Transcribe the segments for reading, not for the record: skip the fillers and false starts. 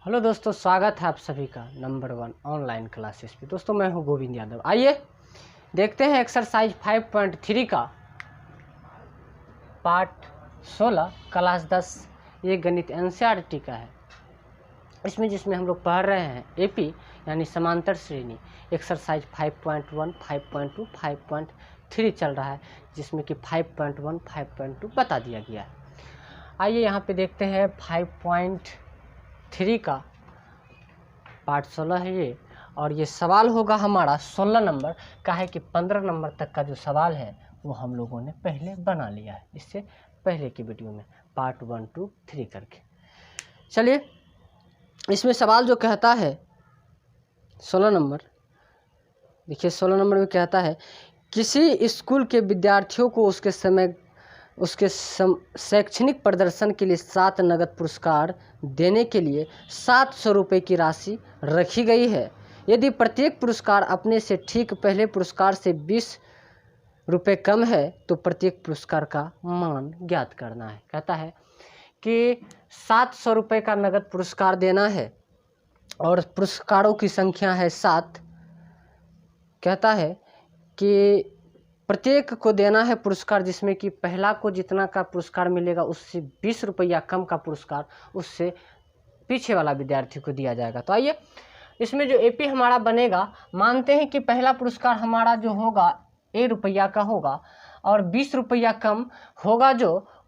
Hello दोस्तों, स्वागत है आप सभी का नंबर 1 ऑनलाइन क्लासेस पे। दोस्तों मैं हूं गोविंद यादव। आइए देखते हैं एक्सरसाइज 5.3 का पार्ट 16 क्लास 10। ये गणित एनसीईआरटी का है। इसमें जिसमें हम लोग पढ़ रहे हैं एपी यानी समांतर श्रेणी। एक्सरसाइज 5.1, 5.2, 5.3 चल रहा है, जिसमें कि 5.1, 5.2 बता दिया गया है। आइए यहाँ पे देखते हैं 5.3 का पार्ट 16 है ये, और ये सवाल होगा हमारा 16 नंबर का है कि 15 नंबर तक का जो सवाल है वो हम लोगों ने पहले बना लिया है इससे पहले की वीडियो में पार्ट 1, 2, 3 करके। चलिए इसमें सवाल जो कहता है 16 नंबर, देखिए 16 नंबर में कहता है किसी स्कूल के विद्यार्थियों को उसके शैक्षणिक प्रदर्शन के लिए 7 नगद पुरस्कार देने के लिए 700 रुपये की राशि रखी गई है। यदि प्रत्येक पुरस्कार अपने से ठीक पहले पुरस्कार से 20 रुपये कम है तो प्रत्येक पुरस्कार का मान ज्ञात करना है। कहता है कि 700 रुपये का नगद पुरस्कार देना है और पुरस्कारों की संख्या है 7। कहता है कि प्रत्येक को देना है पुरस्कार जिसमें कि पहला को जितना का पुरस्कार मिलेगा उससे 20 रुपया कम का पुरस्कार उससे पीछे वाला विद्यार्थी को दिया जाएगा। तो आइए इसमें जो एपी हमारा बनेगा, मानते हैं कि पहला पुरस्कार हमारा जो होगा ₹1 का होगा और 20 रुपया कम होगा।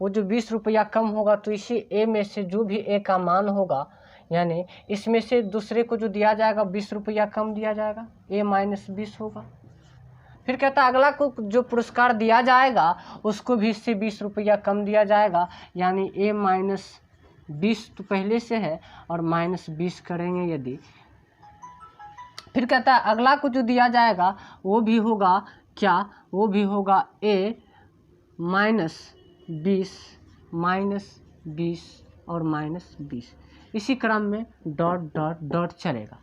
वो जो 20 रुपया कम होगा तो इसी ए में से जो भी ए का मान होगा, यानी इसमें से दूसरे को जो दिया जाएगा 20 रुपया कम दिया जाएगा, A-20 होगा। फिर कहता है अगला को जो पुरस्कार दिया जाएगा उसको भी इससे 20 रुपया कम दिया जाएगा, यानी A-20 तो पहले से है और -20 करेंगे यदि। फिर कहता है अगला को जो दिया जाएगा वो भी होगा क्या, वो भी होगा A-20, -20 और -20, इसी क्रम में डॉट डॉट डॉट चलेगा।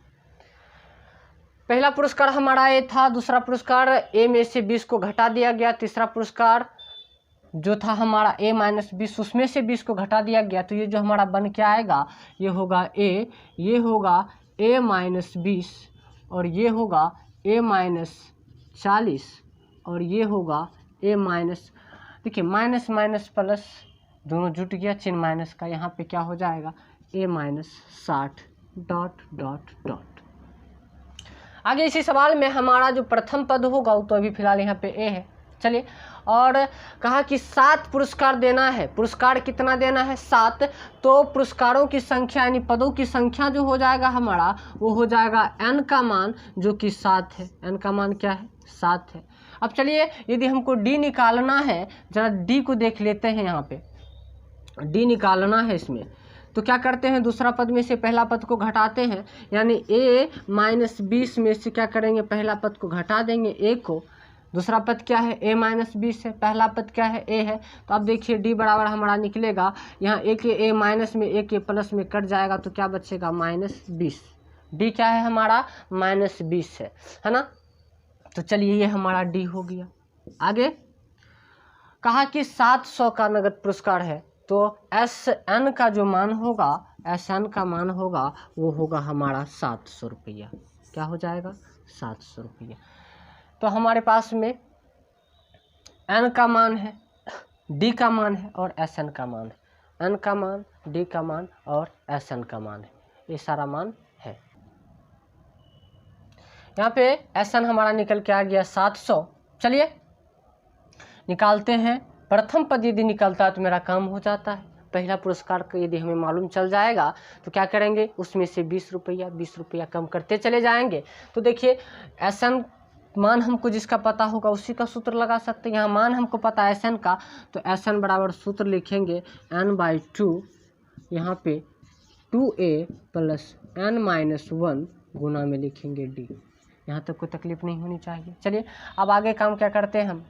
पहला पुरस्कार हमारा ए था, दूसरा पुरस्कार ए में से 20 को घटा दिया गया, तीसरा पुरस्कार जो था हमारा A-20 उसमें से 20 को घटा दिया गया, तो ये जो हमारा बन के आएगा ये होगा ए, ये होगा A-20 और ये होगा A-40 और ये होगा देखिए माइनस माइनस प्लस दोनों जुट गया, चिन्ह माइनस का, यहाँ पे क्या हो जाएगा A-60 डॉट डॉट डॉट। आगे इसी सवाल में हमारा जो प्रथम पद होगा वो तो अभी फिलहाल यहाँ पे ए है। चलिए, और कहा कि 7 पुरस्कार देना है। पुरस्कार कितना देना है? 7। तो पुरस्कारों की संख्या यानी पदों की संख्या जो हो जाएगा हमारा वो हो जाएगा n का मान जो कि 7 है। n का मान क्या है? 7 है। अब चलिए यदि हमको d निकालना है, जरा d को देख लेते हैं। यहाँ पे d निकालना है इसमें, तो क्या करते हैं, दूसरा पद में से पहला पद को घटाते हैं, यानी A-20 में से क्या करेंगे, पहला पद को घटा देंगे A को। दूसरा पद क्या है? A-20 है। पहला पद क्या है? A है। तो अब देखिए D बराबर हमारा निकलेगा, यहाँ A के A माइनस में A के प्लस में कट जाएगा तो क्या बचेगा? -20। D क्या है हमारा? -20 है ना। तो चलिए ये हमारा D हो गया। आगे कहा कि 700 का नगद पुरस्कार है, तो SN का जो मान होगा, SN का मान होगा वो होगा हमारा 700 रुपया। क्या हो जाएगा? 700 रुपया। तो हमारे पास में N का मान है, D का मान है और SN का मान है। N का मान, D का मान और SN का मान है, ये सारा मान है। यहाँ पे SN हमारा निकल के आ गया 700। चलिए निकालते हैं। प्रथम पद यदि निकलता है तो मेरा काम हो जाता है। पहला पुरस्कार का यदि हमें मालूम चल जाएगा तो क्या करेंगे, उसमें से 20 रुपया कम करते चले जाएंगे। तो देखिए SN मान हमको जिसका पता होगा उसी का सूत्र लगा सकते हैं। यहाँ मान हमको पता है SN का, तो SN बराबर सूत्र लिखेंगे n/2, यहाँ पे 2a + n-1 गुना में लिखेंगे d। यहाँ तक कोई तकलीफ नहीं होनी चाहिए। चलिए अब आगे काम क्या करते हैं हम।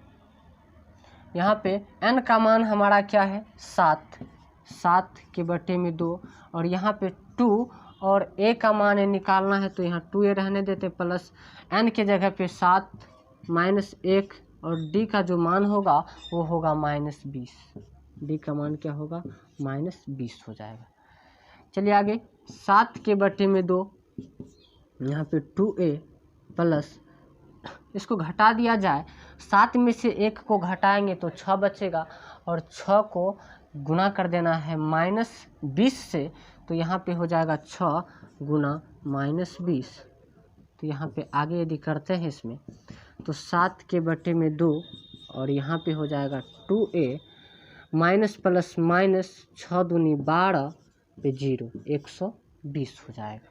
यहाँ पे n का मान हमारा क्या है? 7 के बटे में 2, और यहाँ पे 2 और a का मान निकालना है तो यहाँ 2a रहने देते, प्लस n के जगह पे 7 -1 और d का जो मान होगा वो होगा -20। d का मान क्या होगा? -20 हो जाएगा। चलिए आगे, 7 के बटे में 2, यहाँ पे 2a प्लस, इसको घटा दिया जाए, 7 में से 1 को घटाएंगे तो 6 बचेगा, और 6 को गुना कर देना है -20 से, तो यहाँ पे हो जाएगा 6 गुना -20। तो यहाँ पे आगे यदि करते हैं इसमें, तो 7 के बटे में 2, और यहाँ पे हो जाएगा 2a माइनस प्लस माइनस 6 दूनी 12 पे 0, 120 हो जाएगा।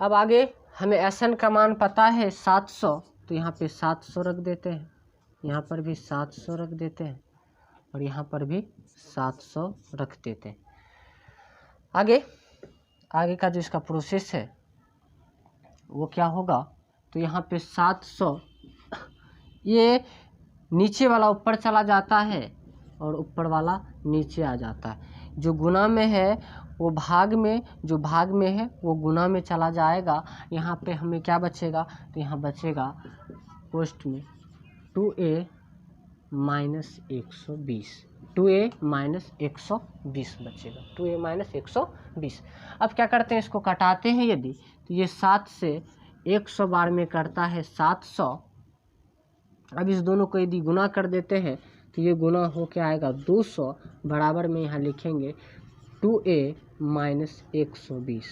अब आगे हमें SN का मान पता है 700, तो यहाँ पे 700 रख देते हैं, यहाँ पर भी 700 रख देते हैं, और यहाँ पर भी 700 रख देते हैं। आगे का जो इसका प्रोसेस है वो क्या होगा, तो यहाँ पे 700, ये नीचे वाला ऊपर चला जाता है और ऊपर वाला नीचे आ जाता है। जो गुना में है वो भाग में, जो भाग में है वो गुना में चला जाएगा। यहाँ पे हमें क्या बचेगा, तो यहाँ बचेगा पोस्ट में 2a माइनस 120, 2a माइनस 120 बचेगा, 2a माइनस 120। अब क्या करते हैं, इसको कटाते हैं यदि, तो ये 7 से 100 बार में करता है 700। अब इस दोनों को यदि गुना कर देते हैं तो ये गुना हो के आएगा 200, बराबर में यहाँ लिखेंगे 2a माइनस 120।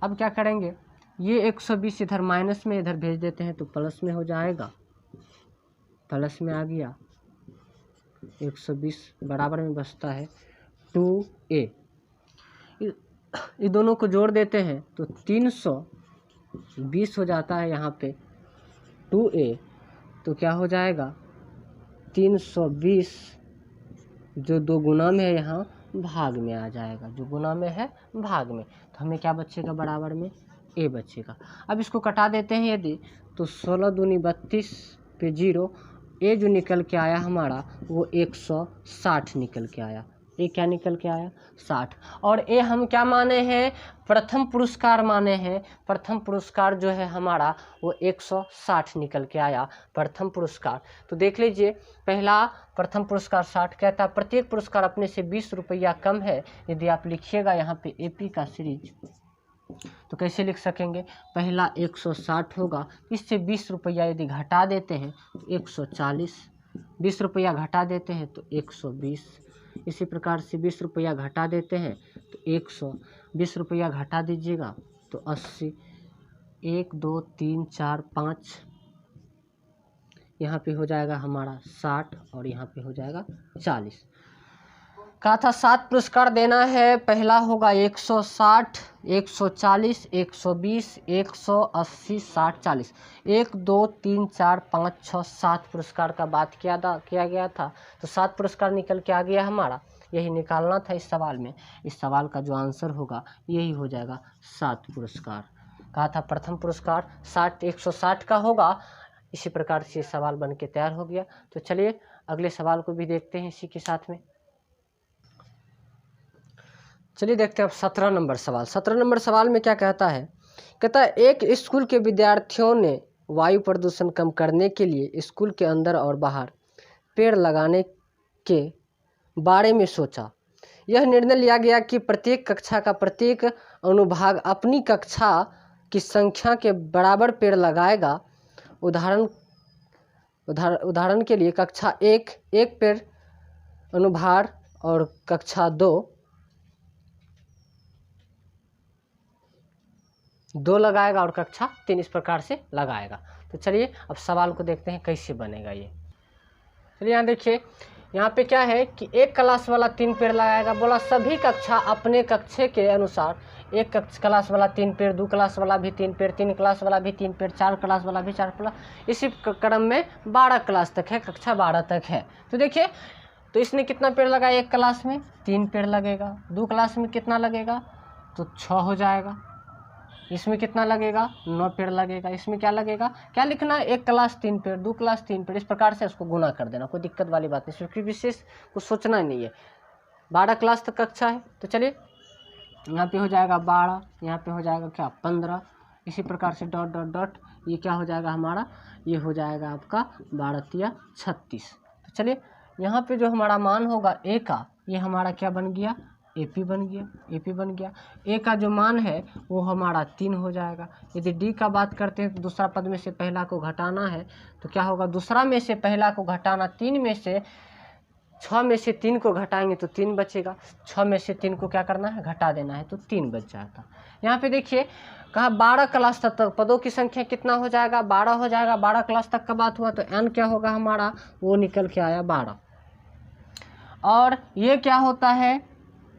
अब क्या करेंगे, ये 120 इधर माइनस में इधर भेज देते हैं तो प्लस में हो जाएगा, प्लस में आ गया 120, बराबर में बचता है 2a। इस दोनों को जोड़ देते हैं तो 320 हो जाता है यहाँ पे 2a, तो क्या हो जाएगा 320, जो 2 गुना में है यहाँ भाग में आ जाएगा, जो गुना में है भाग में, तो हमें क्या बचेगा, बराबर में a बचेगा। अब इसको कटा देते हैं यदि, तो 16 दूनी 32 पे 0, a जो निकल के आया हमारा वो 160 निकल के आया, ए क्या निकल के आया 60, और ए हम क्या माने हैं, प्रथम पुरस्कार माने हैं। प्रथम पुरस्कार जो है हमारा वो 160 निकल के आया, प्रथम पुरस्कार। तो देख लीजिए, पहला प्रथम पुरस्कार 60 कहता है, प्रत्येक पुरस्कार अपने से 20 रुपया कम है। यदि आप लिखिएगा यहाँ पे AP का सीरीज, तो कैसे लिख सकेंगे, पहला 160 होगा, इससे 20 रुपया यदि घटा देते हैं तो 140, 20 रुपया घटा देते हैं तो 120, इसी प्रकार से 20 रुपया घटा देते हैं तो 120 रुपया घटा दीजिएगा तो 80, 1 2 3 4 5, यहाँ पे हो जाएगा हमारा 60 और यहाँ पे हो जाएगा 40। कहा था 7 पुरस्कार देना है, पहला होगा 160, 140, 120, 180, 60, 40, 1 2 3 4 5 6 7 पुरस्कार का बात किया गया था। तो 7 पुरस्कार निकल के आ गया हमारा, यही निकालना था इस सवाल में। इस सवाल का जो आंसर होगा यही हो जाएगा 7 पुरस्कार। कहा था प्रथम पुरस्कार 160 का होगा। इसी प्रकार से सवाल बन के तैयार हो गया। तो चलिए अगले सवाल को भी देखते हैं इसी के साथ में। चलिए देखते हैं अब 17 नंबर सवाल। 17 नंबर सवाल में क्या कहता है, कहता है एक स्कूल के विद्यार्थियों ने वायु प्रदूषण कम करने के लिए स्कूल के अंदर और बाहर पेड़ लगाने के बारे में सोचा। यह निर्णय लिया गया कि प्रत्येक कक्षा का प्रत्येक अनुभाग अपनी कक्षा की संख्या के बराबर पेड़ लगाएगा। उदाहरण के लिए कक्षा 1 पेड़ अनुभाग और कक्षा 2 लगाएगा और कक्षा 3 इस प्रकार से लगाएगा। तो चलिए अब सवाल को देखते हैं कैसे बनेगा ये। चलिए यहाँ देखिए, यहाँ पे क्या है कि एक क्लास वाला 3 पेड़ लगाएगा। बोला सभी कक्षा अपने कक्षे के अनुसार, एक क्लास वाला 3 पेड़, 2 क्लास वाला भी 3 पेड़, 3 क्लास वाला भी 3 पेड़, 4 क्लास वाला भी 4 पेड़, इसी क्रम में 12 क्लास तक है, कक्षा 12 तक है। तो देखिए, तो इसने कितना पेड़ लगाया, एक क्लास में 3 पेड़ लगेगा, 2 क्लास में कितना लगेगा तो 6 हो जाएगा, इसमें कितना लगेगा 9 पेड़ लगेगा, इसमें क्या लगेगा, क्या लिखना है, एक क्लास 3 पेड़, 2 क्लास 3 पेड़, इस प्रकार से उसको गुना कर देना, कोई दिक्कत वाली बात नहीं, क्योंकि विशेष कुछ सोचना नहीं है। 12 क्लास तक कक्षा है। तो चलिए यहाँ पे हो जाएगा 12, यहाँ पे हो जाएगा क्या 15, इसी प्रकार से डॉट डॉट डॉट, ये क्या हो जाएगा हमारा, ये हो जाएगा आपका 12 या 36। तो चलिए यहाँ पे जो हमारा मान होगा ए का, ये हमारा क्या बन गया, AP बन गया, AP बन गया। A का जो मान है वो हमारा 3 हो जाएगा। यदि D का बात करते हैं तो दूसरा पद में से पहला को घटाना है तो क्या होगा, दूसरा में से पहला को घटाना, 3 में से 6 में से 3 को घटाएंगे तो 3 बचेगा, 6 में से 3 को क्या करना है, घटा देना है, तो 3 बच जाता। यहाँ पे देखिए कहा 12 क्लास तक पदों की संख्या कितना हो जाएगा, 12 हो जाएगा। 12 क्लास तक का बात हुआ तो n क्या होगा हमारा, वो निकल के आया 12। और ये क्या होता है,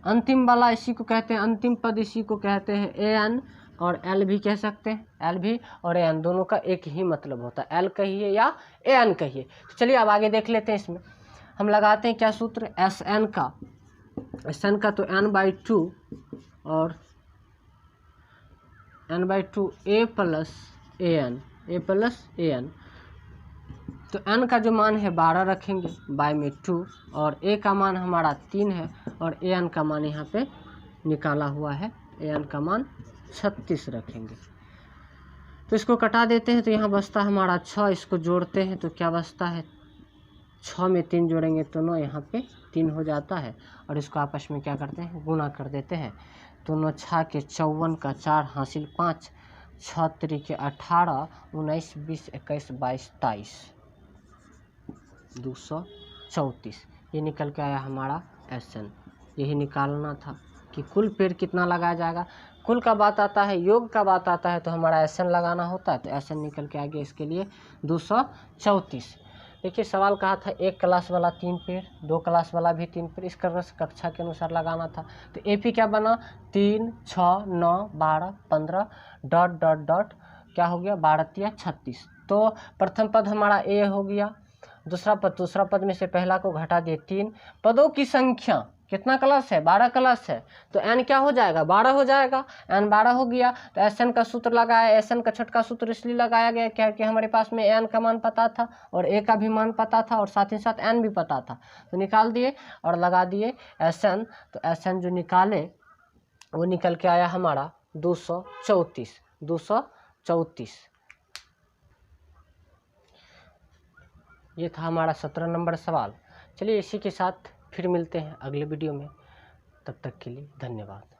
अंतिम वाला, इसी को कहते हैं अंतिम पद, इसी को कहते हैं an, और l भी कह सकते हैं, l भी और an दोनों का एक ही मतलब होता है, l कहिए या an कहिए। तो चलिए अब आगे देख लेते हैं। इसमें हम लगाते हैं क्या सूत्र, Sn का तो n/2 और n/2 a प्लस an। तो n का जो मान है 12 रखेंगे, बाय में 2, और a का मान हमारा 3 है, और an का मान यहाँ पे निकाला हुआ है, an का मान 36 रखेंगे। तो इसको कटा देते हैं तो यहाँ बचता हमारा 6, इसको जोड़ते हैं तो क्या बचता है, 6 में 3 जोड़ेंगे तो 9, यहाँ पे 3 हो जाता है, और इसको आपस में क्या करते हैं, गुना कर देते हैं। तो 9 6 के 54 का 4 हासिल 5, 6 3 18, 19 20 21 22 23, 234। ये निकल के आया हमारा Sn। यही निकालना था कि कुल पेड़ कितना लगाया जाएगा। कुल का बात आता है, योग का बात आता है तो हमारा Sn लगाना होता है, तो Sn निकल के आ गया इसके लिए 234। देखिए सवाल कहा था 1 क्लास वाला 3 पेड़, 2 क्लास वाला भी 3 पेड़, इस तरह से कक्षा के अनुसार लगाना था। तो AP क्या बना, 3 6 9 12 15 डॉट डॉट डॉट क्या हो गया, 12 36। तो प्रथम पद हमारा A हो गया, दूसरा पद में से पहला को घटा दिए 3। पदों की संख्या कितना क्लास है, 12 क्लास है, तो n क्या हो जाएगा, 12 हो जाएगा, n 12 हो गया। तो Sn का सूत्र लगाया, Sn का छठा सूत्र इसलिए लगाया गया क्या कि हमारे पास में n का मान पता था और a का भी मान पता था और साथ ही साथ n भी पता था, तो निकाल दिए और लगा दिए Sn। तो Sn जो निकाले वो निकल के आया हमारा 234। ये था हमारा 17 नंबर सवाल। चलिए इसी के साथ फिर मिलते हैं अगले वीडियो में, तब तक के लिए धन्यवाद।